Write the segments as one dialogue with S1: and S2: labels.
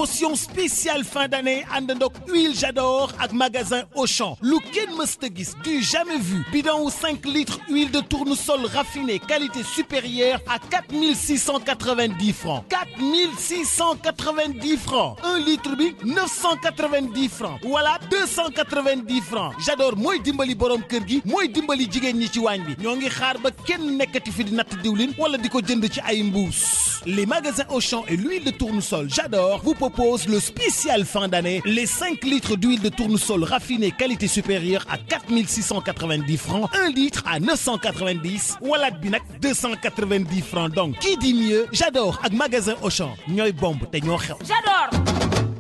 S1: promotion spéciale fin d'année àndandoog huile Jador ak magasin Auchan lu kenn mësta gis du jamais vu bidon 5 litres huile de tournesol raffinée qualité supérieure à 4690 francs 4690 francs 1 litre bi 990 francs voilà 290 francs Jador mooy dimbali borom kër gi mooy dimbali jigéen ñi ci waañ bi ñoo ngi xaar ba kenn nekkati fi di natt diwlin wala di ko jënd ci ay mbuus. Les magasins Auchan et l'huile de tournesol Jador vous proposent le spécial fin d'année les 5 litres d'huile de tournesol raffinée qualité supérieure à 4690 francs 1 litre à 990 wala bi nag 290 francs donc qui dit mieux Jador ak magasin Auchan ñooy bomb te ñoo xew.
S2: Jador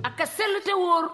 S2: ak sell te wóor.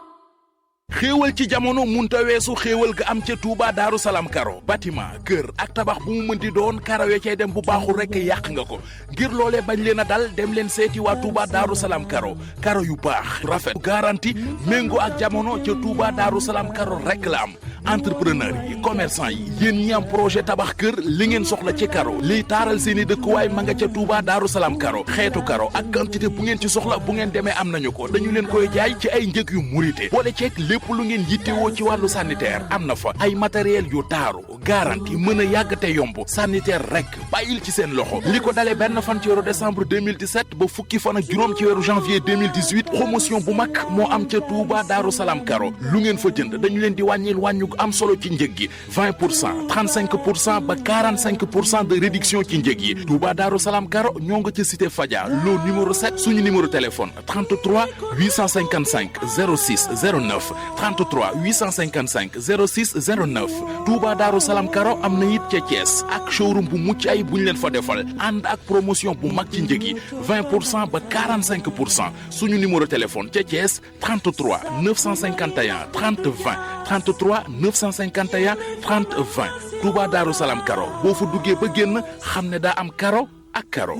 S3: xéewal ci jamono munta weesu xéewal ga am ca Touba Daaru Salaam Karo bâtiment kër ak tabax bu mu mën di doon karo yo cay dem bu baaxul rek yàq nga ko ngir loolee bañ leen a dal dem leen seeti waa Touba Daaru Salaam Karo karo yu baax rafet garanti méngoo ak jamono ca Touba Daaru Salaam Karo rek la am entrepreneur yi commerçant yi yéen ñi am projet tabax kër li ngeen soxla ci karo liy taaral seeni dëkkuwaay ma nga ca Touba Daaru Salaam Karo xeetu karo ak quantité bu ngeen ci soxla bu ngeen demee am nañu ko dañu leen koy jaay ci ay njëg yu murite boole ceek lépp lu ngeen yittewoo ci wàllu sanitaire am na fa ay matériel yu taaru garanti mën a yàgg te yomb sanitaire rek bàyyil ci seen loxo li ko dalee benn fan ci weeru décembre 2017 ba fukki fan ak juróom ci weeru janvier 2018 promotion bu mag moo am ca Touba Daaru Salaam Karo lu ngeen fa jënd dañu leen di wàññil wàññu am solo ci njëg gi 20% 35% ba 45% de réduction ci njëg yi Touba Daaru Salaam Karo ñoo nga ca cité Fadia loo numéro 7 suñu numéro téléphone 33 855 06 09 33 855 06 09 Touba Daaru Salaam Karo am na it ca Thiès ak showroom bu mucc ay buñ leen fa defal ànd ak promotion bu mag ci njëg yi 20% ba 45% suñu numéro téléphone ca Thiès 33 951 30 20 33 951 30 20 Touba Daaru Salaam Karo boo fa duggee ba génn xam ne daa am karo ak karo.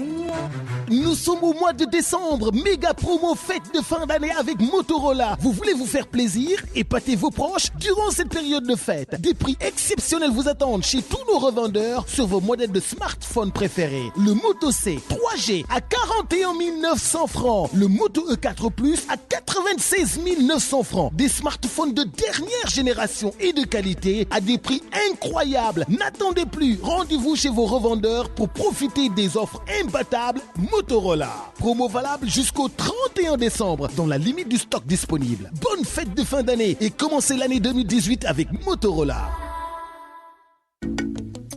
S1: Nous sommes au mois de décembre, méga promo fête de fin d'année avec Motorola. Vous voulez vous faire plaisir, épater vos proches durant cette période de fête. Des prix exceptionnels vous attendent chez tous nos revendeurs sur vos modèles de smartphones préférés. Le Moto C 3G à 41 900 francs. Le Moto E4 Plus à 96 900 francs. Des smartphones de dernière génération et de qualité à des prix incroyables. N'attendez plus, rendez-vous chez vos revendeurs pour profiter des offres imbattables Motorola. Promo valable jusqu'au 31 décembre dans la limite du stock disponible. Bonne fête de fin d'année et commencez l'année 2018 avec Motorola.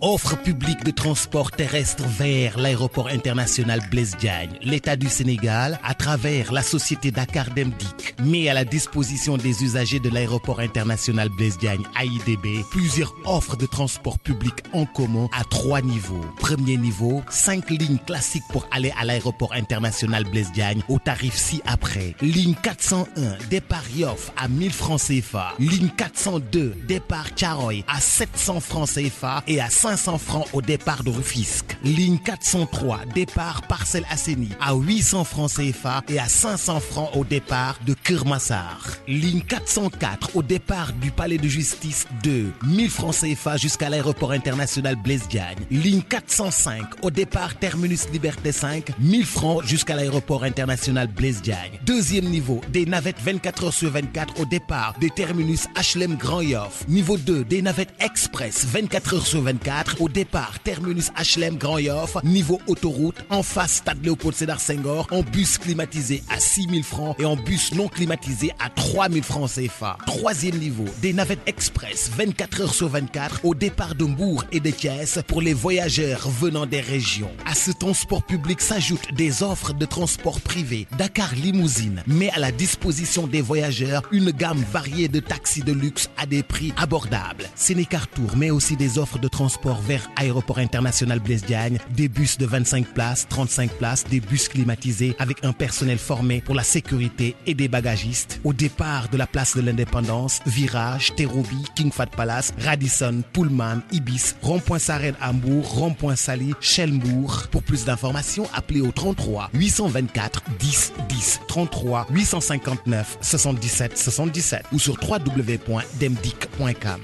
S1: Offre publique de transport terrestre vers l'aéroport international Blaise Diagne. L'État du Sénégal, à travers la société Dakar Dem Dikk, met à la disposition des usagers de l'aéroport international Blaise Diagne AIBD plusieurs offres de transport public en commun à 3 niveaux. Premier niveau, 5 lignes classiques pour aller à l'aéroport international Blaise Diagne au tarif ci-après. Ligne 401, départ Yoff à 1000 francs CFA. Ligne 402, départ Thiaroye à 700 francs CFA et à 500 francs au départ de Rufisque. Ligne 403, départ Parcelles Assainies à 800 francs CFA et à 500 francs au départ de Keur Massar. Ligne 404 au départ du Palais de Justice 2, 1000 francs CFA jusqu'à l'aéroport international Blaise Diagne. Ligne 405 au départ Terminus Liberté 5, 1000 francs jusqu'à l'aéroport international Blaise Diagne. Deuxième niveau, des navettes 24 heures sur 24 au départ des terminus HLM Grand Yoff. Niveau 2, des navettes express 24 heures sur 24 au départ terminus HLM Grand Yoff. Niveau autoroute en face stade Léopold Sédar Senghor en bus climatisé à 6 000 francs et en bus non climatisé à 3 000 francs CFA. Troisième niveau, des navettes express 24 heures sur 24 au départ de Mbour et de Thiès pour les voyageurs venant des régions. À ce transport public s'ajoutent des offres de transport privé. Dakar Limousine met à la disposition des voyageurs une gamme variée de taxis de luxe à des prix abordables. Sénécar Tour met aussi des offres de transport vers Aéroport International Blaise Diagne, des bus de 25 places, 35 places, des bus climatisés avec un personnel formé pour la sécurité et des bagagistes. Au départ de la place de l'Indépendance, Virage, Terrou-Bi, King Fahd Palace, Radisson, Pullman, Ibis, Rond-Point Sarène à Mbour, Rond-Point Sali, Shell Mbour. Pour plus d'informations, appelez au 33 824 10 10, 33 859 77 77 ou sur www.demdik.com.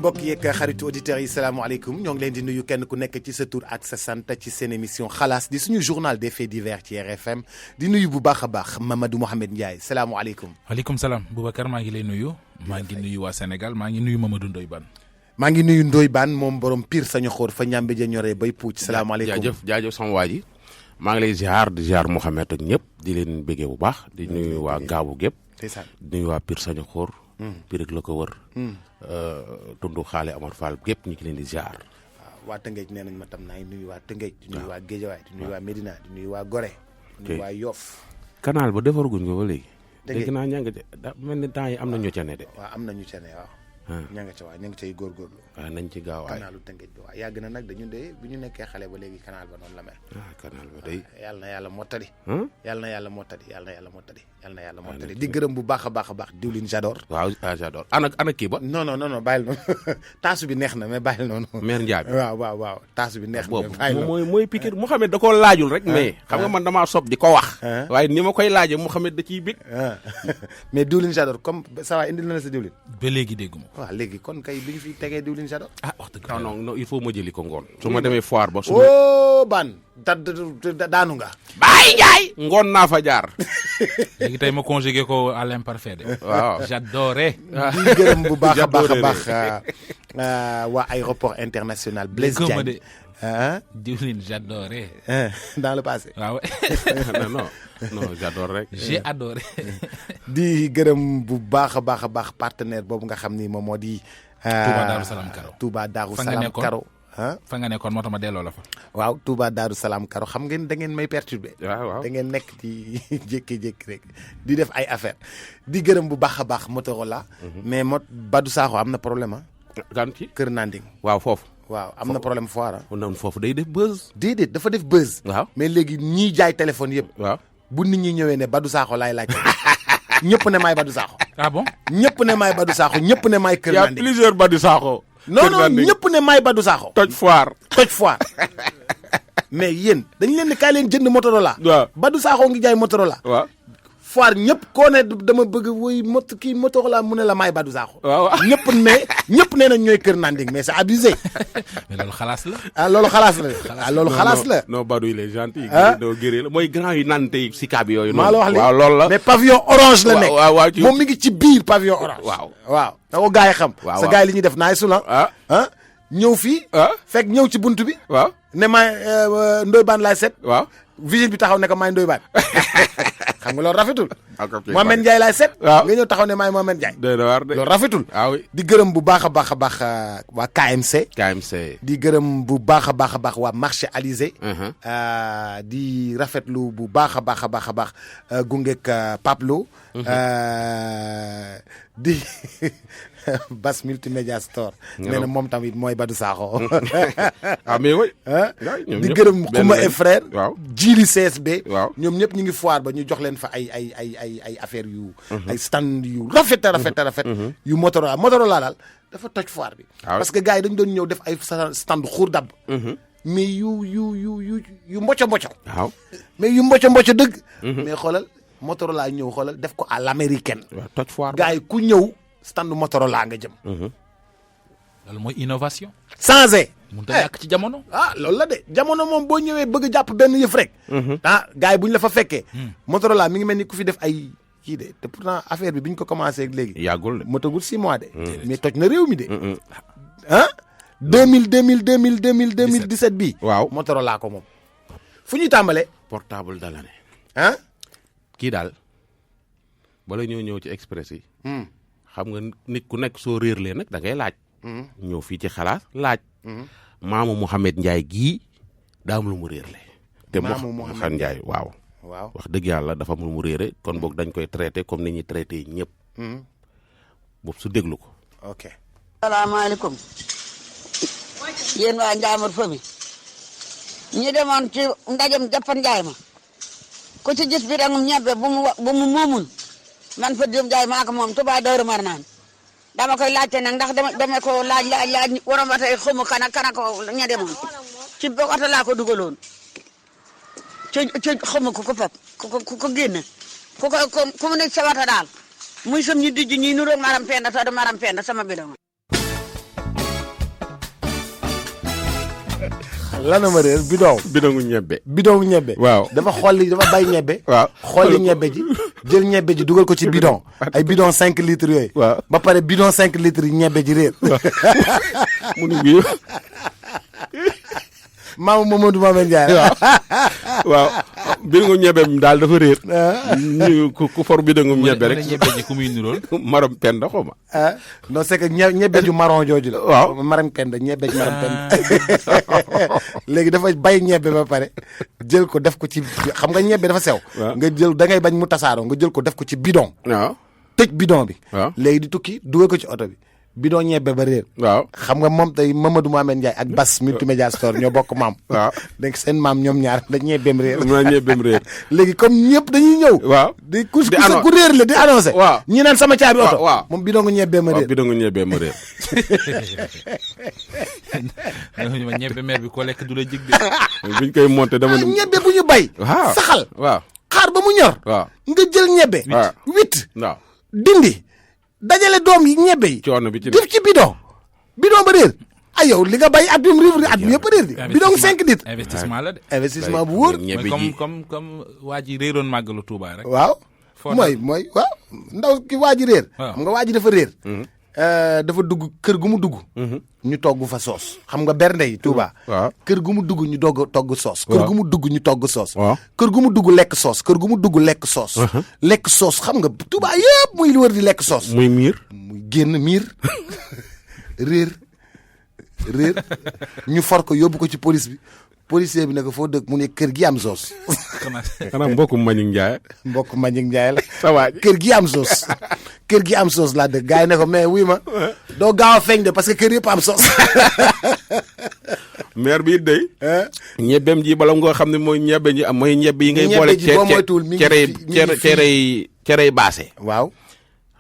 S4: mbokk yeeg xaritu auditeurs yi salaamaaleykum ñoo ngi leen di nuyu kenn ku nekk ci sa tur ak sa sant ci seen émission xalaas di suñu journal des faits divers ci RFM di nuyu bu baax a baax Mamadou Mohamed Ndiaye salaamaaleykum.
S3: waaleykum salaam Boubacar maa ngi lay nuyu. maa ngi nuyu waa Sénégal maa ngi nuyu Mamadou Ndoye Bane.
S4: maa ngi nuyu Ndoye Bane moom borom pire sañu xóor fa ñàmbi ja ñoree bay puuc salaamaaleykum.
S5: jaajëf sama waa ji maa ngi lay ziar di ziar Mouhamed ak ñëpp di leen bëggee bu baax di nuyu waa Gaabu gépp di nuyu waa pire sañu xóor. pire la ko wër. tundu xaale Amar Fall gépp ñu ngi leen di ziar.
S4: waa Tëngéej nee nañ ma tam naa nuyu waa Tëngéej di nuyu waa Géejawaay di nuyu waa Médina di nuyu waa Gorée di nuyu waa Yoff.
S5: canal ba defaraguñ ko ba léegi.
S4: dégg
S5: naa ña nga da mel ni temps yi am na ñu ca ne de.
S4: waaw am na ñu ca ne waaw. ña nga ca waaw ña nga cay góorgóorlu.
S5: waaw nañ ci gaaw waay
S4: canaalu Tëngéej bi waaw yàgg na nag dañu de bu ñu nekkee xale ba léegi canal ba noonu la mel.
S5: canal ba day.
S4: yàlla na yàlla mottali. yàlla na yàlla mottali yàlla na yàlla mottali. yàlla na yàlla mottali di gërëm bu baax a baax a baax diwlin j'adore.
S5: waaw j'adore ana kii ba.
S4: non bàyyil noonu taasu bi neex na mais bàyyil noonu.
S5: mère Ndiaye.
S4: waaw taasu bi neex na mais bàyyil noonu
S5: mooy piqûre Mouhamed da koo laajul rek. mais xam nga man damaa sob di ko wax. waaye ni ma koy laajee Mouhamed da ciy bég.
S4: mais diwlin j'adore comme ça va indil na la sa diwlin.
S3: ba léegi dégguma.
S4: waaw léegi kon kay bi ñu fi tegee diwlin j'adore.
S3: wax dëgg
S5: non il faut ma jëli ko ngoon. su ma demee foire ba.
S4: ban daanu nga.
S5: Baye Ndiaye. ngoon naa fa jaar.
S3: léegi tey ma conjugué ko à l'imparfait de.
S5: waaw
S4: j'adorais. di gërëm bu baax a baax waa aéroport international Blaise Diagne.
S3: diwlin j'adorais.
S4: dans le passé.
S3: waaw.
S5: non j'adore rek.
S3: j'ai adoré.
S4: di gërëm bu baax a baax partenaire boobu nga xam ni moom moo di.
S3: Touba Darou Salam Karo.
S4: Touba Darou Salam Karo.
S3: fa nga nekkoon moo tax ma delloo la fa.
S4: waaw Touba Darou Salam Karo xam ngeen da ngeen may perturbé.
S5: waaw
S4: da ngeen nekk di jékki-jékki rek di def ay affaire di gërëm bu baax a baax Motorola. mais Badou Sakho am na problème
S5: gan ci
S4: Kër Nanding.
S5: waaw foofu.
S4: waaw am na problème foire
S5: noonu foofu day def buzz.
S4: déedéet dafa def buzz.
S5: waaw
S4: mais léegi ñiy jaay téléphone yëpp.
S5: waaw
S4: bu nit ñi ñëwee ne Badou Sakho laay laaj. ñëpp ne maay Badou Sakho.
S3: ah bon.
S4: ñëpp ne maay Badou Sakho ñëpp ne maay Kër Nanding.
S5: y a plusieurs Badou Sakho.
S4: non ñëpp ne maay Badou Sakho.
S5: toj foire.
S4: mais yéen dañu leen ne kaay leen jënd Motorola.
S5: waaw
S4: Badou Sakho ngi jaay Motorola.
S5: waaw
S4: foire ñëpp koo ne dama bëgg woy kii Motorola mu ne la maay Badou Sakho.
S5: waaw
S4: ñëpp ne nañ ñooy Kër Nanding mais c'est abusé.
S3: mais loolu xalaas la.
S4: loolu xalaas la.
S5: non Badou il est gentil. doo gëree la mooy grand yu nante yi si kaab yooyu.
S4: maa la wax
S5: waaw loolu la.
S4: mais pavillon orange la nekk.
S5: waaw
S4: moom mi ngi ci biir pavillon orange. waaw da ko gars yi xam. sa gars yi li ñuy def naay sula. ñëw fii. fekk ñëw ci buntu bi.
S5: waaw
S4: ne maay Ndoye Bane laay set.
S5: waaw
S4: vigile bi taxaw ne ko maay Ndoye Bane. xam nga loolu rafetul.
S5: ok
S4: Mohamed Ndiaye laay set.
S5: waaw
S4: nga ñëw taxaw ne maay Mohamed Ndiaye.
S5: doy na waar de
S4: loolu rafetul.
S5: oui
S4: di gërëm bu baax a baax waa KMC.
S5: di
S4: gërëm bu baax a baax waa marché Alizé. di rafetlu bu baax a baax gungeeg Paplo. di Bas multimédia store. nee na moom tamit mooy Badou Sakho.
S5: mais oui.
S4: di gërëm Xuma et frère.
S5: waaw
S4: Jili CSB.
S5: waaw
S4: ñoom ñëpp ñu ngi foire ba ñu jox leen fa ay affaire yu. ay stand yu rafet. yu Motorola daal dafa toj foire bi. parce que gars yi dañu doon ñëw def ay stand xuur dab. mais yu mboco.
S5: waaw
S4: mais yu mboco dëgg. mais xoolal Motorola ñëw xoolal def ko à l'américaine.
S5: waaw toj foire
S4: gars yi ku ñëw stand Motorola nga jëm.
S3: loolu mooy innovation.
S4: changé.
S3: mënut a yàq ci jamono.
S4: loolu la de jamono moom boo ñëwee bëgg jàpp benn yëf rek. gars yi bu ñu la fa fekkee. Motorola mi ngi mel ni ku fi def ay kii de te pourtant affaire bi bi ñu ko commencé léegi.
S5: yàggul de
S4: motagul 6 mois de. mais toj na réew mi de. 2017 bii.
S5: waaw
S4: Motorola ko moom. fu ñuy tàmbalee.
S5: portable de l'année. kii daal bala ñëw ci express yi. xam nga nit ku nekk soo réerlee nag da ngay laaj. ñëw fii ci xalaas laaj. maamu Mouhamed Ndiaye gii daa am lu mu réerle. te Mouhamed Ndiaye waaw. wax dëgg yàlla dafa am lu mu réere kon boog dañ koy traité comme ni ñuy traité ñëpp. boobu su déglu ko.
S4: ok.
S6: salaamaaleykum. yéen waa Ndiambour Fami. ñi demoon ci ndajem Japan Ndiaye ma. ku ci gis bi dangum ñebbe bu mu moomul. man fa Diop Ndiaye maa ko moom Touba Darou Marnaan dama koy laajte nag ndax dama ko laaj waroon ba tey xamu kana ko ña demoon ci oto laa ko dugaloon ci xamu ko fep ko génne ku mu nekk sa wata daal muy sam ñu dijj ñi nuroog maram penda ta du maram penda sama bidon
S4: lan ma réer bidon.
S5: bidongu ñebbe.
S4: bidongu ñebbe.
S5: waaw
S4: dafa bay ñebbe.
S5: waaw
S4: xolli ñebbe ji jël ñebbe ji dugal ko ci bidon. ay bidon 5 litres yooyu.
S5: waaw
S4: ba pare bidon 5 litres yi ñebbe ji réer.
S5: mu ni bii.
S4: maamu Mamadou Mamadou Ndiaye.
S5: waaw bidongu ñebbe daal dafa réer. ñu ku for bidongu ñebbe rek.
S7: ñebbe ji ku muy nirool.
S5: maram penda xaw ma.
S4: non c'est que ñebbe ju marron jooju la.
S5: waaw
S4: maram penda ñebbe ju maram penda. léegi dafa bay ñebbe ba pare jël ko def ko ci xam nga ñebbe dafa sew. nga jël da ngay bañ mu tasaaroo nga jël ko def ko ci bidon.
S5: waaw
S4: tëj bidon bi.
S5: waaw
S4: léegi di tukki dugal ko ci oto bi. bidon ñebbe ba réer.
S5: waaw
S4: xam nga moom tey Mamadou Mohamed Ndiaye ak Bass multimédia store ñoo bokk maam.
S5: waaw
S4: donc seen maam ñoom ñaar da ñebbeem réer. léegi comme ñëpp dañuy ñëw.
S5: waaw
S4: di ku réer la di annoncé.
S5: waaw
S4: ñi naan sama caabi oto.
S5: waaw
S4: moom bidon ñebbeem réer.
S5: waaw bidon ñebbeem réer.
S7: ma ñebbe meer bi ko lekk du la jig de.
S5: buñ koy monté dama.
S4: ñebbe bu ñu bay.
S5: waaw
S4: saxal.
S5: waaw
S4: xaar ba mu ñor.
S5: waaw
S4: nga jël ñebbe.
S5: waaw
S4: huit.
S5: waaw
S4: dindi. dajale doom yi ñebbe yi.
S5: coono bi ci
S4: def ci bidon. bidon ba réer. ay yow li nga bay at bi mu réer at mi yëpp réer di. bidon 5 litres.
S7: investissement la de.
S4: investissement bu wóor.
S5: ñebbe
S7: mooy
S5: ji
S7: comme waa ji réeroon màggalu Touba rek.
S4: waaw. mooy waaw ndaw ki waa ji réer.
S7: waaw
S4: xam nga waa ji dafa réer. dafa dugg kër gu mu dugg. ñu togg fa soos. xam nga bernde yi Touba.
S5: waaw
S4: kër gu mu dugg ñu togg soos. kër gu mu dugg ñu togg soos.
S5: waaw
S4: kër gu mu dugg lekk soos. kër gu mu dugg lekk soos. lekk soos xam nga Touba yëpp muy wër di lekk soos.
S5: muy miir.
S4: muy génn miir réer ñu for ko yóbbu ko ci police bi policier bi ne ko foo dëkk mu ne kër gi am soos.
S5: xanaa mbokku Mbagnick Ndiaye.
S4: mbokk Mbagnick Ndiaye la.
S5: sa waa ji
S4: kër gi am soos. kër gi am soos laa dëkk gars yi ne ko mais wuy ma doo gaaw a feeñ de parce que kër yëpp am soos.
S5: maire bi it day. ñebbeem ji bala nga xam ne mooy ñebbe ji am mooy ñebbe yi ngay boole. cerey baase.
S4: waaw.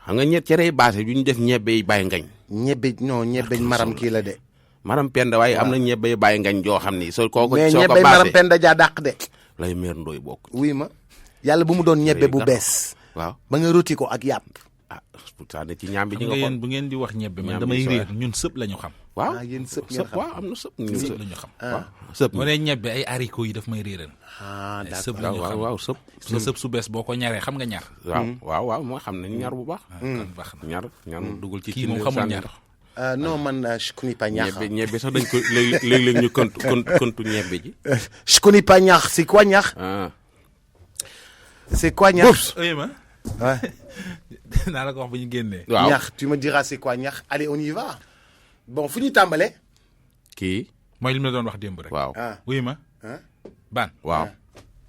S5: xam nga cerey baase bi ñu def ñebbe yi bàyyi ngañ.
S4: ñebbe maram kii la de.
S5: maram penda waaye am na ñebbe yi bàyyi ngañ joo xam ni soo ko
S4: mais
S5: soo ko
S4: ñebbe maram
S5: baasee
S4: penda jaa dàq de.
S5: lay meer ndooy bokk.
S4: wuy ma yàlla bu mu doon ñebbe bu bees.
S5: waaw
S4: ba nga roti ko ak yàpp.
S5: pourtant ci ñaam bi
S7: xam nga yéen bu ngeen di wax ñebbe man
S5: ñaam
S7: damay
S5: bi
S7: réer ñun sëpp la ñu xam.
S5: waaw
S4: yéen sëpp ngeen xam.
S5: waaw am na sëpp ñun
S7: sëpp la ñu xam.
S5: waaw sëpp
S7: moo ne ñebbe ay haricots yi daf may réeral.
S5: d'accord
S7: sëpp la ñu xam
S5: waaw sëpp.
S7: sa sëpp su bees boo ko ñaree xam nga ñar.
S5: waaw moo xam nañ ñar bu baax.
S7: kon baax na
S5: ñar dugul ci
S7: kii moom xamul ñar.
S4: non man je connais pas ñax.
S5: ñebbe sax dañ ko léeg-léeg ñu kontu ñebbe ji.
S4: je connais pas ñax c'est quoi ñax. c'est quoi ñax.
S7: ouais. naa la ko wax bu ñu génnee.
S5: waaw
S4: ñax tu me diras c'est quoi ñax allez on y va. bon fu ñu tàmbalee.
S5: kii.
S7: mooy li mu la doon wax démb rek.
S5: waaw
S7: wuy ma. ban
S5: waaw.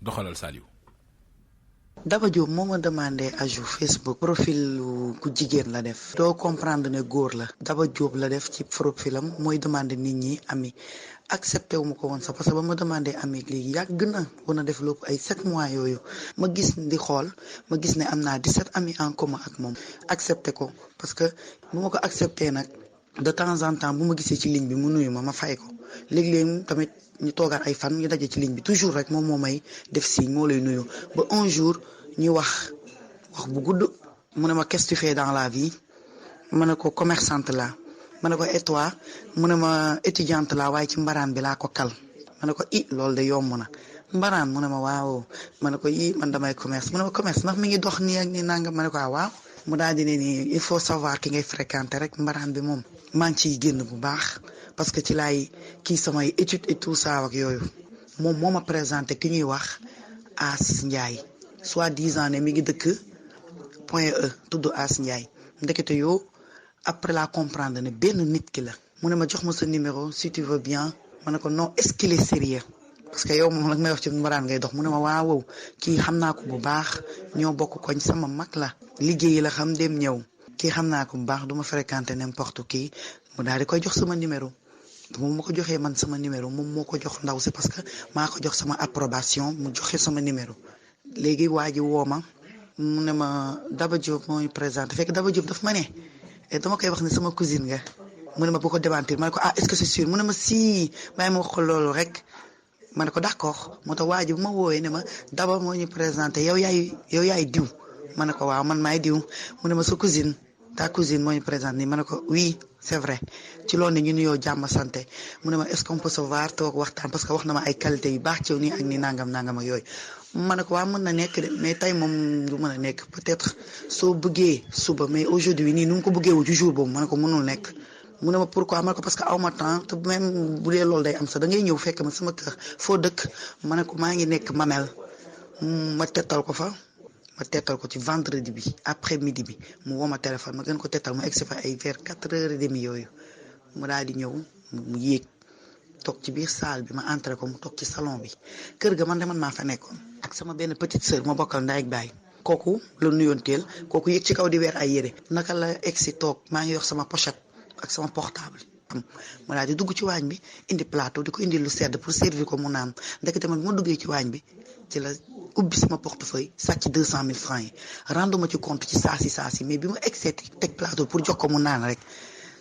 S7: doxalal Saliou.
S6: Daba Diop moo ma demandé ajout Facebook profil ku jigéen la def doo comprendre ne góor la Daba Diop la def ci profilam mooy demandé nit ñi ami accepté wu ma ko woon sax parce que ba ma demandé ami léegi yàgg na woon a def lépp ay 7 mois yooyu ma gis di xool ma gis ne am naa 17 amis en commun ak moom accepté ko parce que bu ma ko accepté nag de temps en temps bu ma gisee ci ligne bi mu nuyu ma fay ko léeg-léeg tamit ñu toogaat ay fan ñu daje ci ligne bi toujours rek moom moo may def signe moo lay nuyu ba un jour ñu wax bu gudd mu ne ma qu'est-ce que tu fais dans la vie ma ne ko commerçante la ma ne ko et toi mu ne ma étudiante la waaye ci mbaraan bi laa ko kal ma ne ko loolu de yomb na mbaraan mu ne ma waaw ma ne ko man damay commerce mu ne ma commerce ndax mi ngi dox nii ak nii nangam ma ne ko waaw mu daal di ne nii il faut savoir ki ngay fréquenter rek mbaraan bi moom maa ngi ciy génn bu baax parce que ci laay kii samay études et tout ça ak yooyu moom moo ma présenté ki ñuy wax As Ndiaye soi-disant ne mi ngi dëkk Point E tudd As Ndiaye ndekete yoo après la comprendre ne benn nit ki la mu ne ma jox ma sa numéro si tu veux bien ma ne ko non est-ce qu'il est sérieux parce que yow moom nag may wax ci mbaraan ngay dox mu ne ma waaw kii xam naa ko bu baax ñoo bokk koñ sama mag la liggéeyi la xam dem ñëw kii xam naa ko bu baax du ma fréquenter n'importe qui mu daal di koy jox sama numéro moom ma ko joxee man sama numéro moom moo ko jox ndaw si parce que maa ko jox sama approbation mu joxe sama numéro léegi waa ji woo ma mu ne ma Daba Diop mooy présenté fekk Daba Diop daf ma ne dama koy wax ne sama cousine nga mu ne ma bu ko démentir ma ne ko est-ce que c'est sûr mu ne ma si bàyyi ma wax ko loolu rek ma ne ko d'accord moo tax waa ji bu ma woowee ne ma Daba moo ñu présenté yow yaay diw ma ne ko waaw man maay diw mu ne ma sa cousine ta cousine moo ñu présenté nii ma ne ko oui
S8: c'est vrai ci loolu ne ñu nuyoo jàmm santé mu ne ma est-ce qu'on peut se voir toog waxtaan parce que wax na ma ay qualité yu baax ci nii ak ni nangam ak yooyu ma ne ko waa mën na nekk de mais tey moom du mën a nekk peut-être soo bëggee suba mais aujourd'hui nii nu mu ko bëggee wu ci jour boobu ma ne ko mënul nekk mu ne ma pourquoi ma ne ko parce que aw ma temps te même bu dee loolu day am sax da ngay ñëw fekk ma sama kër foo dëkk ma ne ko maa ngi nekk Mamel ma tettal ko fa. ma tettal ko ci vendredi bi après midi bi mu woo ma téléphone ma gën ko tettal ma egg si fa ay vers 4h30 yooyu mu daal di ñëw mu yéeg toog ci biir salle bi ma entré ko mu toog ci salon bi kër ga man de man maa fa nekkoon ak sama benn petite sœur ma bokkal ndaay ak baay kooku la nuyoonteel kooku yéeg ci kaw di weer ay yére naka la egg si toog maa ngi yor sama pochette ak sama portable ma daal di dugg ci waañ bi indi plateau di ko indi lu sedd pour servir ko mu naan ndekete man bi ma duggee ci waañ bi ci la ubbi sama portefeuille sàcc 200 000 francs yi renduma ci compte ci saasi mais bi ma egg teg plateau pour jox ko mu naan rek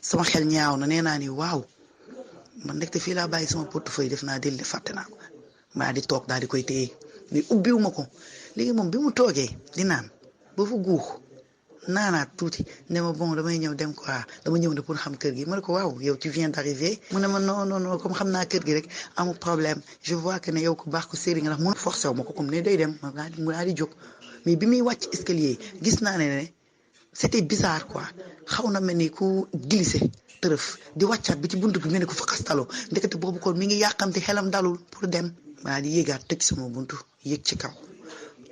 S8: sama xel ñaaw na nee naa ni waaw man ndekete fii laa bàyyi sama portefeuille def naa del de fàtte naa ko maa di toog daal di koy téye mais ubbiwu ma ko léegi moom bi mu toogee di naan ba fa guux naanaat tuuti ne ma bon damay ñëw dem quoi dama ñëw ne pour xam kër gi ma ne ko waaw yow tu viens d'arriver mu ne ma non comme xam naa kër gi rek amul problème je vois que ne yow ku baax ko séri nga ndax mun forcé wu ma ko comme ne day dem mu daal di jóg mais bi muy wàcc escalier gis naa ne c'était bizarre quoi xaw na mel ni ku glissé tërëf di wàccaat bi ci buntu bi mel ni ku fa xastaloo ndekete boobu kon mi ngi yàqamti xelam dalul pour dem maa di yéegaat tëj sama buntu yéeg ci kaw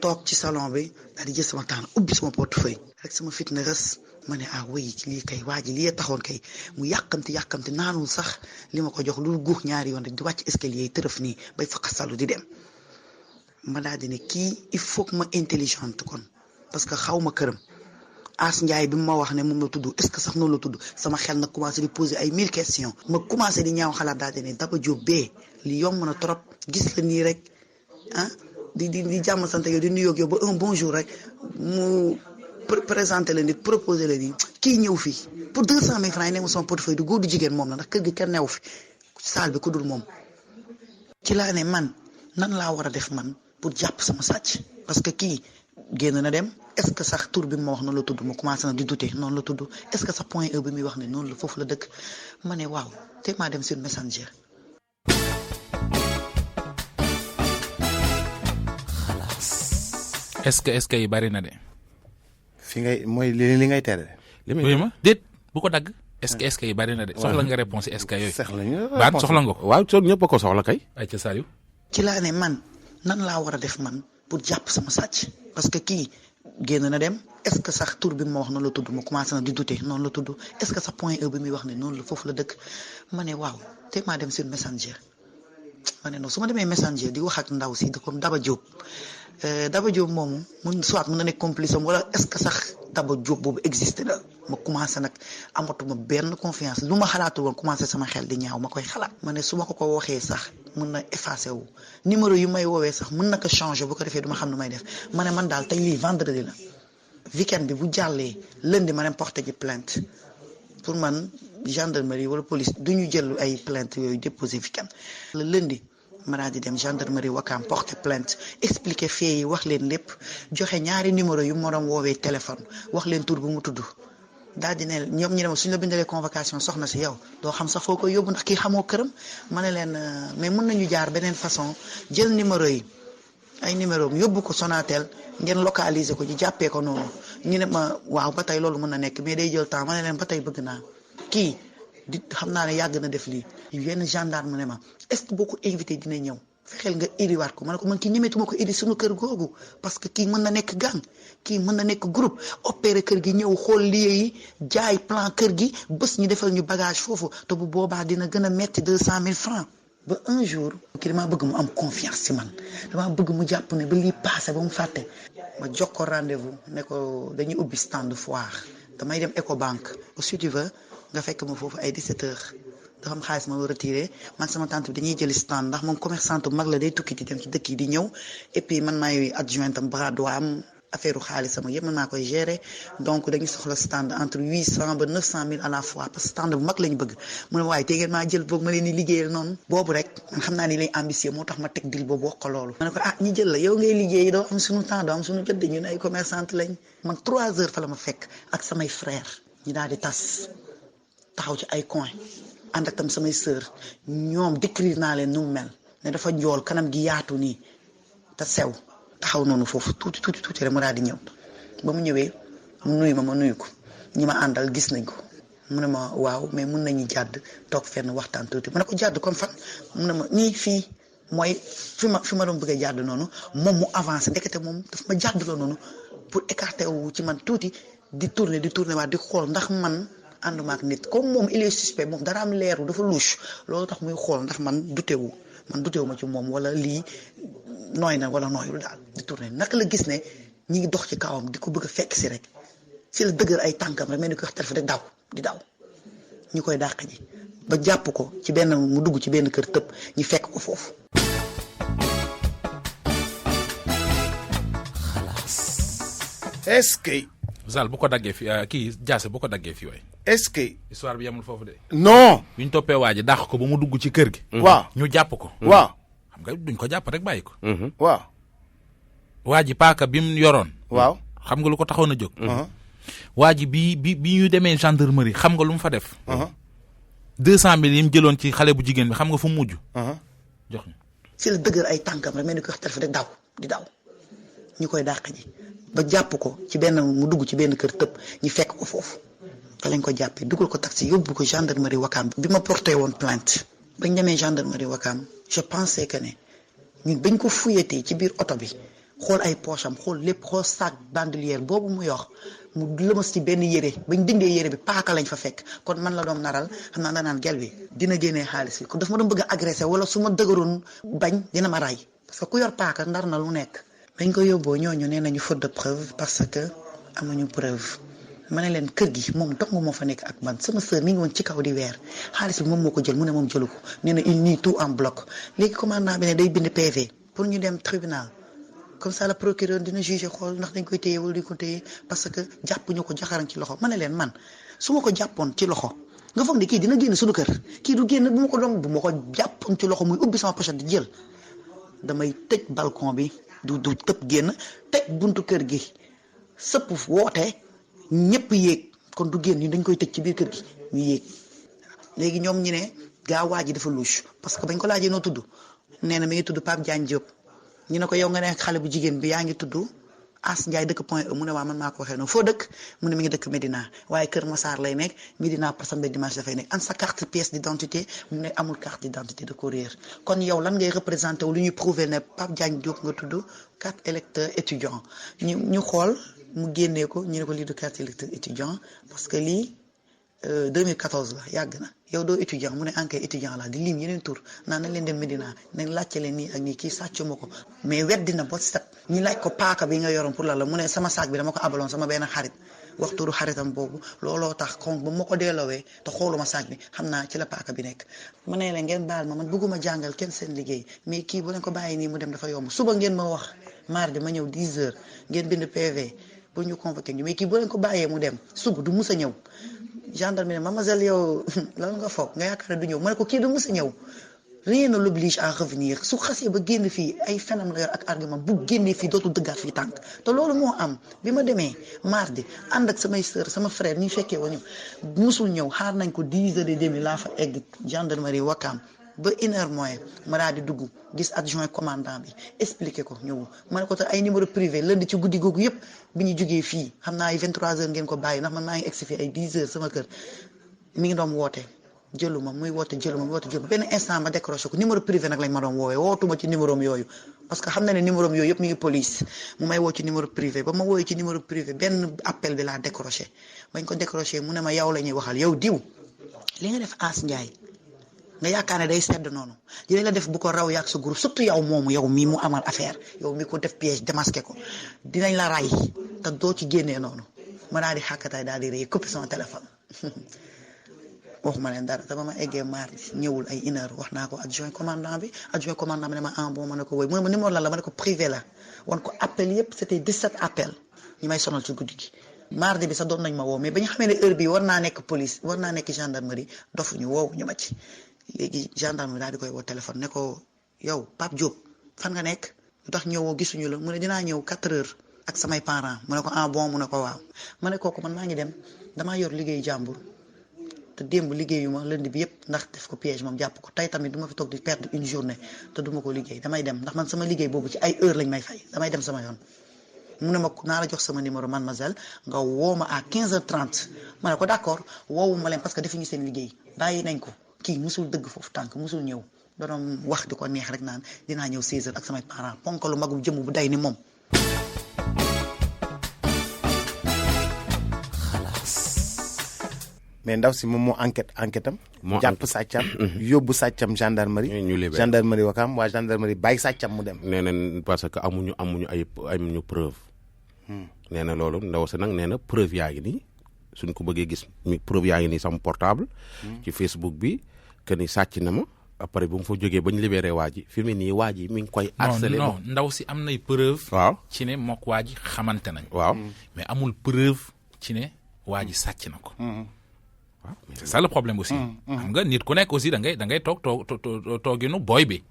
S8: toog ci salon bi daal di jël sama temps ubbi sama portefeuille rek sama fit na rës ma ne wéy ci lii kay waa ji lii taxoon kay mu yàqamti naanul sax li ma ko jox lu guux ñaari yoon rek di wàcc escalier yi tërëf nii bay fa xasalu di dem ma daal di ne kii il faut que ma intelligente kon parce que xaw ma këram As Ndiaye bi ma wax ne moom la tudd est-ce que sax noonu la tudd sama xel nag commencé di poser ay 1000 questions ma commencé di ñaaw xalaat daal di ne Daba Diop bee li yomb na trop gis la nii rek di jàmm sant yow di nuyoog yow ba un bonjour rek mu présenté la nit proposé la ni kii ñëw fii pour 200 000 francs yi ne ma sama portefeuille du góor du jigéen moom la ndax kër gi kenn newu fi saal bi ku dul moom ci laa ne man nan laa war a def man pour jàpp sama sàcc parce que kii génn na dem est-ce que sax tur bi ma wax noonu la tudd ma commencé na di douter noonu la tudd est-ce que sax point E bi muy wax ne noonu la foofu la dëkk ma ne waaw te maa dem sur Messenger.
S7: est-ce que yi bari na de.
S4: fi ngay mooy li ngay tere.
S7: li ma déet bu ko dagg. est-ce que yi bari na de. soxla nga réponse est-ce que yooyu.
S4: soxla nga
S7: baat soxla nga ko.
S5: waaw soo ñëpp a ko soxla kay.
S7: ay ca Saliou.
S8: ci laa ne man nan laa war a def man pour jàpp sama sàcc parce que kii génn na dem est-ce que sax tur bi ma wax noonu la tudd ma commencé na di douter noonu la tudd est-ce que sax point E bi muy wax ne noonu la foofu la dëkk ma ne waaw te maa dem sur Messenger ma ne non su ma demee Messenger di wax ak ndaw si comme Daba Diop moomu mun soit mun na nekk complice am wala est-ce que sax Daba Diop boobu existé na ma commencé nag amatuma benn confiance lu ma xalaatul woon commencé sama xel di ñaaw ma koy xalaat ma ne su ma ko waxee sax mun na effacé wu numéro yu may woowee sax mun na ko changer bu ko defee duma xam nu may def ma ne man daal tey lii vendredi la weekend bi bu jàllee lundi ma dem porter ji plainte pour man gendarmerie wala police du ñu jël ay plainte yooyu déposé weekend le lundi ma daal di dem gendarmerie Wakaam porter plainte expliquer fee yi wax leen lépp joxe ñaari numéro yu ma doon woowee téléphone wax leen tur bu mu tudd daal di ne ñoom ñu ne ma suñu la bindalee convocation soxna si yow doo xam sax foo koy yóbbu ndax kii xamoo këram ma ne leen mais mun nañu jaar beneen façon jël numéro yi ay numéro am yóbbu ko Sonatel ngeen localiser ko ci jàppee ko noonu ñu ne ma waaw ba tey loolu mën na nekk mais day jël temps ma ne leen ba tey bëgg naa kii di xam naa ne yàgg na def lii yenn gendarme ne ma est-ce que boo ko invité dina ñëw fexeel nga iriwaat ko ma ne ko man kii ñemetuma ko iri suñu kër googu parce que kii mën na nekk gang kii mën na nekk groupe opéré kër gi ñëw xool lieu yi jaay plan kër gi bés ñu defal ñu bagage foofu te bu boobaa dina gën a metti 200 000 francs ba un jour kii damaa bëgg mu am confiance ci man damaa bëgg mu jàpp ne ba lii passé ba mu fàtte ma jox ko rendez-vous ne ko dañuy ubbi stand foire damay dem Ecobank si tu veux nga fekk ma foofu ay 17 heures dafa am xaalis ma war a retiré man sama tante bi dañuy jëli stand ndax moom commerçante bu mag la day tukki di dem ci dëkk yi di ñëw et puis man maay adjoint am bras droit am affaire xaalis sama yëpp man maa koy gérer donc dañuy soxla stand entre 800 ba 900 000 à la fois parce que stand bu mag la ñu bëgg mu ne waaye te ngeen maa jël boog ma leen di liggéeyal noonu boobu rek man xam naa ni lay ambitieux moo tax ma teg dil boobu wax ko loolu ma ne ko ñi jël la yow ngay liggéey doo am suñu temps doo am suñu jot ñun ay commerçante lañ man 3 heures fa la ma fekk ak samay frère ñu daal di tas taxaw ci ay coin ànd ak tam samay sœur ñoom décrire naa leen nu mu mel ne dafa njool kanam gi yaatu nii te sew taxaw noonu foofu tuuti rek mu daal di ñëw ba mu ñëwee mu nuyu ma nuyu ko ñi ma àndal gis nañ ko mu ne ma waaw mais mun nañu jàdd toog fenn waxtaan tuuti mu ne ko jàdd comme fan mu ne ma nii fii mooy fi ma doon bëgg a jàdd noonu moom mu avancé ndekete moom daf ma jàdd la noonu pour écarter wu ci man tuuti di tourner waat di xool ndax man ànduma ak nit comme moom il est suspect moom dara am leeru dafa louche loolu tax muy xool ndax man dutewu ma ci moom wala lii nooy na wala nooyul daal di tourner naka la gis ne ñi ngi dox ci kawam di ko bëgg a fekk si rek si la dëgër ay tànkam rek mel ni ko wax téléphone rek di daw ñu koy dàq ji ba jàpp ko ci benn mu dugg ci benn kër tëb ñu fekk ko foofu.
S4: est-ce que.
S7: Zal bu ko daggee fi kii jaase bu ko daggee fii waay.
S4: est-ce que.
S7: histoire bi yemul foofu de.
S4: non.
S7: bi ñu toppee waa ji dàq ko ba mu dugg ci kër gi.
S4: waaw
S7: ñu jàpp ko.
S4: waaw
S7: xam nga duñ ko jàpp rek bàyyi ko.
S4: waaw.
S7: waa ji paaka bi mu yoroon.
S4: waaw
S7: xam nga lu ko taxoon a jóg. waa ji bi ñu demee gendarmerie xam nga lu mu fa def. 200 000 yi mu jëloon ci xale bu jigéen bi xam nga fu mu mujj. jox ñu.
S8: si la dëgër ay tànkam rek mel ni ko wax téléphone rek di daw ñu koy dàq ji ba jàpp ko ci benn mu dugg ci benn kër tëb ñu fekk ko foofu te lañ ko jàppee dugal ko taxi yóbbu ko gendarmerie Wakam bi ma porté woon plainte bañ demee gendarmerie Wakam je pensais que ne ñun bañ ko fuyetee ci biir oto bi xool ay poche am xool lépp xool sac bandoulière boobu mu yor mu lëmas ci benn yére bañ dindee yére bi paaka lañ fa fekk kon man la doon naral xam naa danaan gel bi dina génnee xaalis bi kon daf ma doon bëgg a agressé wala su ma dëgëroon bañ dina ma ray parce que ku yor paaka ndar na lu nekk. bañ ko yóbboo ñooñu nee nañu faute de preuve parce que amuñu preuve ma ne leen kër gi moom dong moo fa nekk ak man sama sœur mi ngi woon ci kaw di weer xaalis bi moom moo ko jël mu ne moom jëlu ko nee na il nie tout en bloc léegi commandant bi ne day bind PV pour ñu dem tribunal comme ça le procureur dina juger xool ndax dañ koy téye wala duñ ko téye parce que jàppuñu ko jaxaran ci loxo ma ne leen man su ma ko jàppoon ci loxo nga foog ne kii dina génn suñu kër kii du génn bu ma ko jàppoon ci loxo muy ubbi sama pochette di jël damay tëj balcon bi du tëb génn tëj buntu kër gi sëpp woote ñëpp yéeg kon du génn ñu dañ koy tëj ci biir kër gi ñu yéeg léegi ñoom ñu ne gaa waa ji dafa louche parce que bañ ko laajee noo tudd nee na mi ngi tudd Pape Diagne Diop ñu ne ko yow nga ne xale bu jigéen bi yaa ngi tudd As Ndiaye dëkk Point E mu ne waa man maa ko waxee noonu foo dëkk mu ne mi ngi dëkk Médina waaye Kër Massar lay nekk Médina par samedi dimanche dafay nekk an sa carte pièce d'identité mu ne amul carte d'identité de courrier kon yow lan ngay représenté wu lu ñuy prouver ne Pape Diagne Diop nga tudd carte électeur étudiant ñu xool mu génnee ko ñu ne ko lii du carte électeur étudiant parce que lii 2014 la yàgg na yow doo étudiant mu ne ankay étudiant la di lim yeneen tur naan nañ leen dem Médina nañ laajte leen nii ak nii kii sàcc ma ko mais weddi na ba set ñi laaj ko paaka bi nga yoroon pour la mu ne sama sac bi dama ko abaloon sama benn xarit waxturu xaritam boobu looloo tax kon ba ma ko delloowee te xooluma sac bi xam naa ci la paaka bi nekk ma ne leen ngeen baal ma man bëgguma jàngal kenn seen liggéey mais kii bu leen ko bàyyi nii mu dem dafa yomb suba ngeen ma wax mardi ma ñëw 10 heures ngeen bind PV bu ñu convoqué ñu mais kii bu leen ko bàyyee mu dem suba du mus a ñëw gendarme ne mademoiselle yow lan nga foog nga yaakaar ne du ñëw ma ne ko kii du mus a ñëw rien ne l'oblige à revenir su xasee ba génn fii ay fenam la yor ak argument bu génnee fii dootul dëggaat fii tànk te loolu moo am bi ma demee mardi ànd ak samay sœur sama frère ñi fekkee wa ñu musul ñëw xaar nañ ko 10 heures et demi laa fa egg gendarmerie Wakam ba 1 heure moins ma daal di dugg gis adjoint commandant bi expliqué ko ñëw ma ne ko te ay numéro privé lundi ci guddi googu yëpp bi ñu jógee fii xam naa ay 23 heures ngeen ko bàyyi ndax man maa ngi egsi fii ay 10 heures sama kër mi ngi doon woote jëluma muy woote jëluma benn instant ma décroché ko numéro privé nag lañ ma doon woowee wootuma ci numéro am yooyu parce que xam na ne numéro am yooyu yëpp mi ngi police mu may woo ci numéro privé ba ma woowee ci numéro privé benn appel bi laa décroché bañ ko décroché mu ne ma yow la ñuy waxal yow diw li nga def As Ndiaye nga yaakaar ne day sedd noonu dinañ la def bu ko raw yaag sa groupe surtout yow moomu yow mii mu amal affaire yow mi ko def piège démasqué ko dinañ la ray te doo ci génnee noonu ma daal di xàkkataay daal di rëy coupé sama téléphone waxuma leen dara te ba ma eggee mardi ñëwul ay 1 heure wax naa ko adjoint commandant bi ne ma bon ma ne ko woy mu ne ma numéro lan la ma ne ko privé la wan ko appel yëpp c'était 17 appels ñi may sonal ci guddi gi mardi bi sax doon nañ ma woo mais ba ñu xamee ne heure bi war naa nekk police war naa nekk gendarmerie dofuñu woowu ñu ma ci léegi gendarme daal di koy woo téléphone ne ko yow Pape Diop fan nga nekk lu tax ñëwoo gisuñu la mu ne dinaa ñëw 4 heures ak samay parents mu ne ko bon mu ne ko waaw ma ne kooku man maa ngi dem damaa yor liggéey jàmbur te démb liggéeyuma lundi bi yëpp ndax def ko piège moom jàpp ko tey tamit du ma fi toog di perdre une journée te du ma ko liggéey damay dem ndax man sama liggéey boobu ci ay heure lañ may fay damay dem sama yoon. mu ne ma naa la jox sama numéro mademoiselle nga woo ma à 15h30 ma ne ko d'accord woowu ma leen parce que defuñu seen liggéey bàyyi nañ ko kii musul dëgg foofu tànk musul ñëw doon wax di ko neex rek naan dinaa ñëw 16h ak samay parents ponkalu magum jëmm bu day ni moom.
S4: mais ndaw si moom moo enquête am. jàpp sàccam. yóbbu sàccam gendarmerie.
S5: ñu libéré
S4: gendarmerie Wakam waa gendarmerie bàyyi sàccam mu dem.
S5: nee na parce que amuñu amuñu preuve. nee na loolu ndaw si nag nee na preuve yaa ngi nii suñ ko bëggee gis preuve yaa ngi nii sama portable. ci Facebook bi que ni sàcc na ma. après bu mu fa jógee ba ñu libéré waa ji fi mu ne nii waa ji mi ngi koy. harcelé
S7: non ndaw si am nay preuve.
S5: waaw
S7: ci ne mook waa ji xamante nañ.
S5: waaw
S7: mais amul preuve ci ne waa ji sàcc na ko. waaw c'est ça le problème aussi. xam nga nit ku nekk aussi da ngay tooginu booy bi.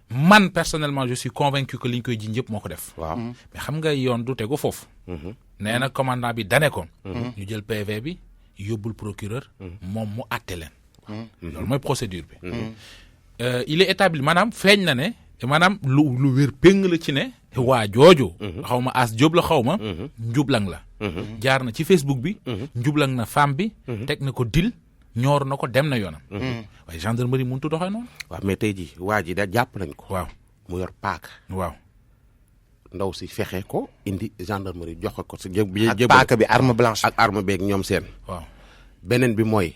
S7: man personnellement je suis convaincu que li ñu koy ji ñëpp moo ko def.
S5: waaw
S7: mais xam nga yoon du tegu foofu. nee na commandant bi dane ko. ñu jël PV bi yóbbul procureur. moom mu àtte leen. loolu mooy procédure bi. il est établi maanaam feeñ na ne maanaam lu wér péng la ci ne. waa jooju. xaw ma as jóob la xaw ma. njublang la. jaar na ci Facebook bi. njublang na femme bi. teg na ko dil ñoor na ko dem na yoonam. waaye gendarmerie mënut a doxee noonu.
S5: waaw mais tey jii waa ji da jàpp nañ ko.
S7: waaw
S5: mu yor paaka.
S7: waaw
S5: ndaw si fexe ko indi gendarmerie joxe ko si
S4: ak paaka bi arme blanche.
S5: ak arme beeg ñoom seen.
S7: waaw
S5: beneen bi mooy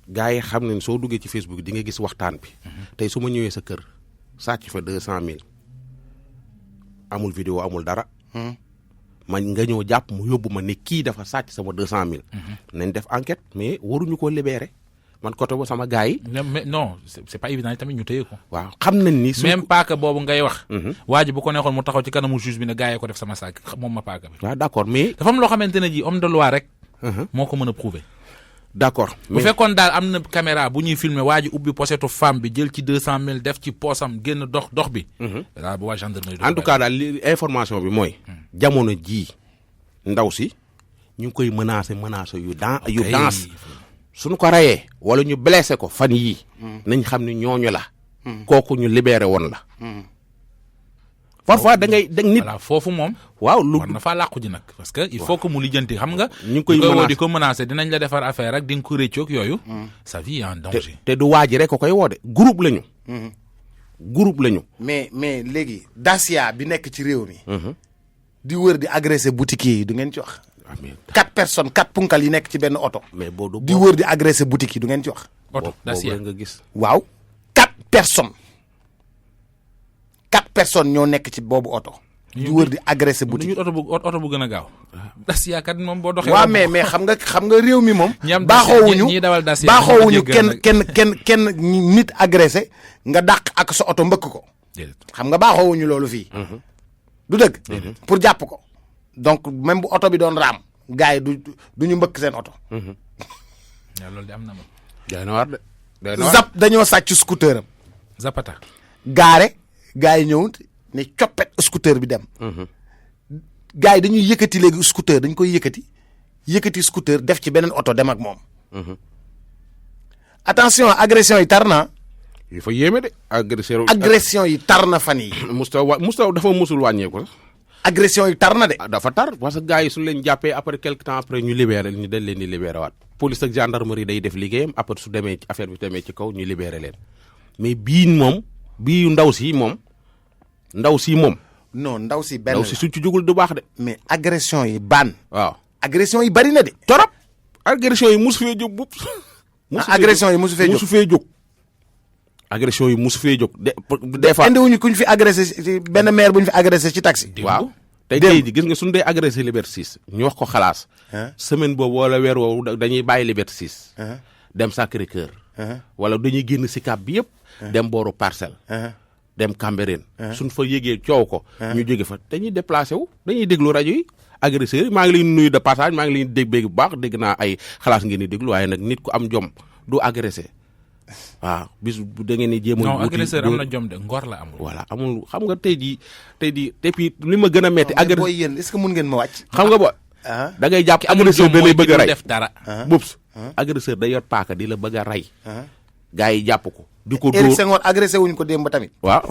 S5: gars yi xam nañ soo duggee ci Facebook di nga gis waxtaan bi. tey su ma ñëwee sa kër sàcc fa 200,000 amul vidéo amul dara. man nga ñëw jàpp mu yóbbu ma ne kii dafa sàcc sama 200,000. nañ def enquête mais waruñu ko libéré man côté ba sama gars yi.
S7: mais non c'est pas évident tamit ñu téye ko.
S5: waaw xam nañ ni.
S7: même paaka boobu ngay wax. waa ji bu ko neexoon mu taxaw ci kanamu juge bi ne gars yi ko def sama sac moom ma paaka bi.
S5: waaw d'accord mais.
S7: dafa am loo xamante ne ji homme de loi rek. moo ko mën a prouver.
S5: d'accord
S7: bu fekkoon daal am na caméra bu ñuy filmer waa ji ubbi pochetu femme bi jël ci 200,000 def ci poosam génn dox bi. daal bu waa gendarmerie.
S5: en tout cas daal li information bi mooy. jamono jii ndaw si ñu ngi koy menacer yu danse suñu ko rayee wala ñu blessé ko fan yii. nañ xam ne ñooñu la. kooku ñu libéré woon la. parfois da nit.
S7: voilà foofu moom.
S5: waaw lu
S7: war na faa làqu ji nag. parce que il faut que mu lijjanti xam nga.
S5: ñu ngi koy menacer
S7: di ko menacer dinañ la defar affaire rek di nga ko réccoog yooyu. sa vie est en danger.
S5: te du waa ji rek ko koy woo de groupe lañu. groupe lañu.
S4: mais léegi Dacia bi nekk ci réew mi. di wër di agresser boutique yi du ngeen ci wax. 4 personnes 4 punkal yi nekk ci benn oto.
S5: mais boo
S4: di wër di agresser boutique yi du ngeen ci wax.
S7: oto Dacia
S5: nga gis.
S4: waaw 4 personnes. 4 personnes ñoo nekk ci boobu oto. di wër di agresser boutique
S7: yi oto bu gën a gaaw. Dacia kat moom boo doxee.
S4: waaw mais xam nga réew mi moom.
S7: ñi dawal Dacia
S4: baaxoowuñu kenn nit agressé nga dàq ak sa oto mbëkk ko. xam nga baaxoowuñu loolu fii. du dëgg. pour jàpp ko. donc même bu oto bi doon raam gars yi du ñu mbëkk seen oto.
S7: waaw loolu de am na ma.
S5: day na war de.
S4: zap dañoo sàcc scooter am.
S7: zapata.
S4: gaare gars yi ñëw ne coppet scooter bi dem. gars yi dañuy yëkkati léegi scooter dañ koy yëkkati scooter def ci beneen oto dem ak moom. attention agression yi tar na.
S5: il faut yéeme de.
S4: agression yi tar na fan yi
S5: Moustapha dafa musul wàññeeku.
S4: agression yi tar na de.
S5: dafa tar parce que gars yi suñu leen jàppee après quelque temps après ñu libéré ñu dañ leen di libéré waat. police ak gendarmerie day def liggéeyam après su demee affaire bi demee ci kaw ñu libéré leen mais bii ndaw si moom.
S4: non ndaw si benn
S5: ndaw si suñ ci jugul du baax de.
S4: mais agression yi ban.
S5: waaw
S4: agression yi bari na de.
S5: torop agression yi musu fee jóg bu.
S4: agression yi musu fee jóg.
S5: agression yi musu fee jóg des fois.
S4: indiwuñu kuñ fi agressé ci benn maire bu ñu fi agressé ci taxi.
S5: waaw tey gis nga suñu dee agressé Liberté 6 ñu wax ko xalaas. semaine boobu wala weer woowu dañuy bàyyi Liberté 6. dem Sacré-Cœur. wala dañuy génn Sicap bi yëpp. dem booru Parcelles. dem Cambérène. suñ fa yégee coow ko. ñu jóge fa dañuy déplacé wu dañuy déglu rajo yi. agresseurs yi maa ngi leen nuyu de passage maa ngi leen dégg bu baax dégg naa ay xalaas ngeen di déglu waaye nag nit ku am jom du agressé. waaw bis bu da ngeen di jéem a.
S7: non agresseur am na jom de ngor la amul.
S5: voilà amul xam nga tey jii te puis li ma gën a metti.
S4: booy yéen est-ce que mun ngeen ma wàcc.
S5: xam nga da ngay jàpp agresseur da lay bëgg a rey
S7: def dara.
S5: bubs agresseur day yor paaka di la bëgg a rey gars yi jàpp ko di ko
S4: Éric
S5: dóor
S4: Senghor agressé wuñ ko démb tamit.
S5: waaw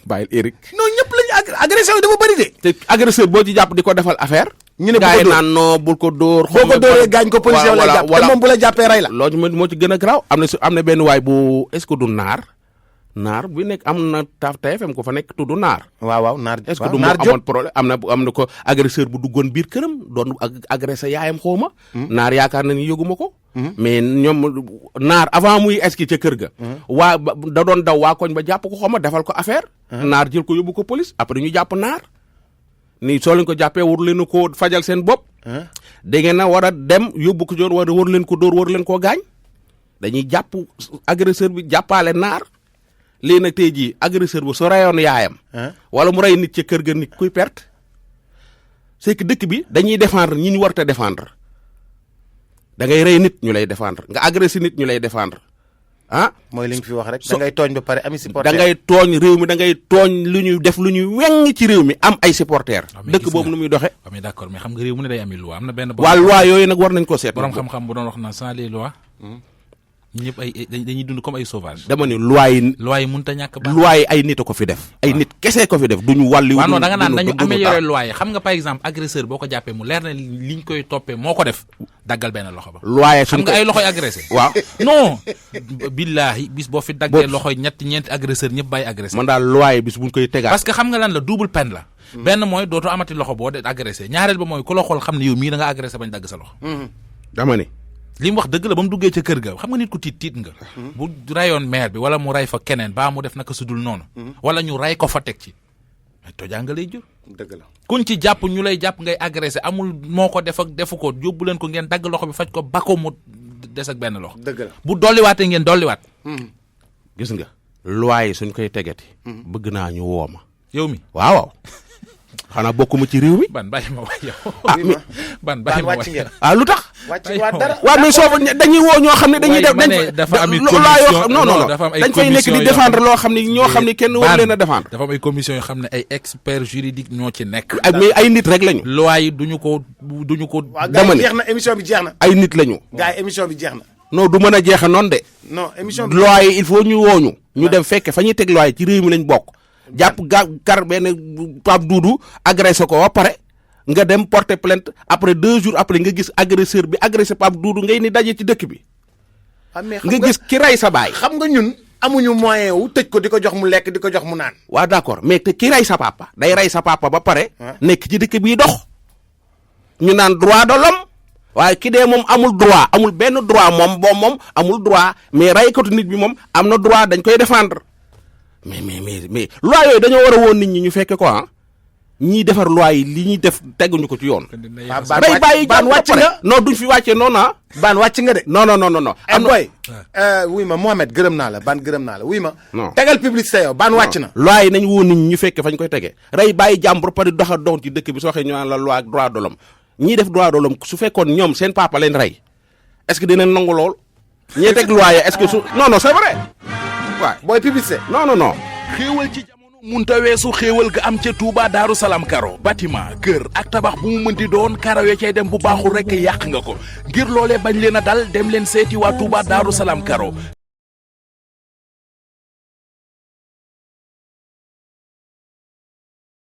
S5: bàyyil Éric
S4: non ñëpp lañu agressé yi dafa bëri de.
S5: te agresseur boo ci jàpp di ko defal affaire
S4: ñu ne bu ko
S5: gars yi
S4: dóor.
S5: naan non bul ko dóor
S4: boo ko dóoree gaañ ko policier lay jàpp te moom bu la jàppee rey la.
S5: loolu moo ci gën a garaaw am na benn waay bu est-ce que du naar bu nekk am na TFM ko fa nekk tudd naar
S4: waaw naar
S5: est-ce que du moo amoon problème am na ko agresseur bu duggoon biir këram doon agressé yaayam xawma naar yaakaar na ni yëguma ko mais ñoom naar avant muy eski ca kër ga waa da doon daw waa koñ ba jàpp ko xawma defal ko affaire naar jël ko yóbbu ko police après ñu jàpp naar ni soo leen ko jàppee war leen ko fajal seen bopp da ngeen na war a dem yóbbu ko joor war leen ko dóor war leen koo gaañ dañuy jàpp agresseur bi jàppaale naar léegi nag tey jii agresseur bu soo reyoon yaayam wala mu rey nit ca kër ga nit kuy perte c'est que dëkk bi dañuy défendre ñi ñu warta défendre da ngay rey nit ñu lay défendre nga agressé nit ñu lay défendre ah
S4: mooy li nga fi wax rek da ngay tooñ ba pare ami supporter
S5: da ngay tooñ réew mi da ngay tooñ lu ñuy def lu ñuy weng ci réew mi am ay supporter dëkk boobu nu muy doxe
S7: mais d'accord mais xam nga réew mu ne day ami loi am na benn
S5: waa loi yooyu nag war nañ ko seet
S7: borom xam-xam bu doon wax na sans les lois ñëpp ay dañuy dund comme ay sauvage
S5: dama ni loi
S7: yi mënut a ñàkk ba
S5: loi yi ay nit a ko fi def ay nit kese ko fi def duñu wàlli
S7: waaw non da nga naan dañu améliorer loi yi xam nga par exemple agresseur boo ko jàppee mu leer na liñ koy toppee moo ko def daggal benn loxo ba
S5: loi
S7: xam nga ay loxoy agressé
S5: waaw
S7: non billaahi bis boo fi daggee loxoy ñeenti agresseur ñëpp bàyyi agressé
S5: man daal loi yi bis buñ koy tegaat
S7: parce que xam nga lan la double peine la benn mooy dootu amati loxo boo de agressé ñaareel ba mooy ku la xool xam ne yow mii da nga agressé bañ dagg sa loxo
S5: dama ni
S7: li mu wax dëgg la ba mu duggee ca kër ga xam nga nit ku tiit nga bu rayoon maire bi wala mu ray fa keneen baa mu def naka sudul noonu wala ñu ray ko fa teg ci mais tojaanga lay jur
S4: dëgg la
S7: kuñ ci jàpp ñu lay jàpp ngay agressé amul moo ko def ak defu ko yóbbu leen ko ngeen dagg loxo bi faj ko ba ko mu des ak benn loxo
S4: dëgg la
S7: bu dolliwaatee ngeen dolliwaat
S5: gis nga loi yi suñ koy tegati bëgg naa ñu wooma
S7: yow mi
S5: waaw xanaa bokkuma ci réew mi
S7: ban bàyyi ma waay yow
S4: ban wàcc ngeen
S5: lu tax
S4: wàcc waa dara
S5: waaw mais soo dañuy woo ñoo xam ne dañuy def
S7: dafa am
S5: non dañ fay nekk di défendre loo xam ne ñoo xam ne kenn war leen a défendre
S7: dafa am ay commission yoo xam ne ay experts juridiques ñoo ci nekk
S5: mais ay nit rek lañu
S7: loi yi duñu ko
S4: dama ne jeex na émission bi jeex na
S5: ay nit lañu
S4: gars yi émission bi jeex na
S5: non du mën a jeexa noonu de
S4: non émission bi
S5: loi yi il faut ñu wooñu ñu dem fekke fa ñuy teg loi yi ci réew mi lañ bokk jàpp kar benn Pape Doudou agressé ko ba pare nga dem porter plainte après 2 jours après nga gis agresseur bi agressé Pape Doudou ngay ni daje ci dëkk bi nga gis ki rey sa baay
S4: xam nga ñun amuñu moyen wu tëj ko di ko jox mu lekk di ko jox mu naan
S5: waaw d'accord mais te ki rey sa papa day rey sa papa ba pare nekk ci dëkk bii dox ñu naan droit de l'homme waaye ki dee moom amul droit amul benn droit moom amul droit mais reykatu nit bi moom am na droit dañ koy défendre mais loi yooyu dañoo war a woon nit ñi ñu fekke ko ñiy defar loi yi li ñuy def teguñu ko ci yoon.
S4: day bàyyi baan wàcc nga
S5: non duñ fi wàccee noonu
S4: baan wàcc nga de.
S5: non.
S4: am boy wuy ma Mohamed gërëm naa la baan gërëm naa la wuy ma. tegal publicité yow baan wàcc na.
S5: loi yi nañ woon nit ñi ñu fekke fañ koy tegee rey bàyyi jàmbur pare doxa doon ci dëkk bi soo waxee ñu naan la loi ak droit de l'homme ñiy def droit de l'homme su fekkoon ñoom seen papa leen rey est-ce que dinañ nangu lool ñi teg loi yi est-ce que su non c'est vrai
S4: waaw booy publicité
S5: non
S3: xéewal ci jamono munta weesu xéewal ga am ca Touba Daaru Salaam Karo bâtiment kër ak tabax bu mu mën di doon karo ya cay dem bu baaxul rek yàq nga ko ngir loolee bañ leen a dal dem leen seeti waa Touba Daaru Salaam Karo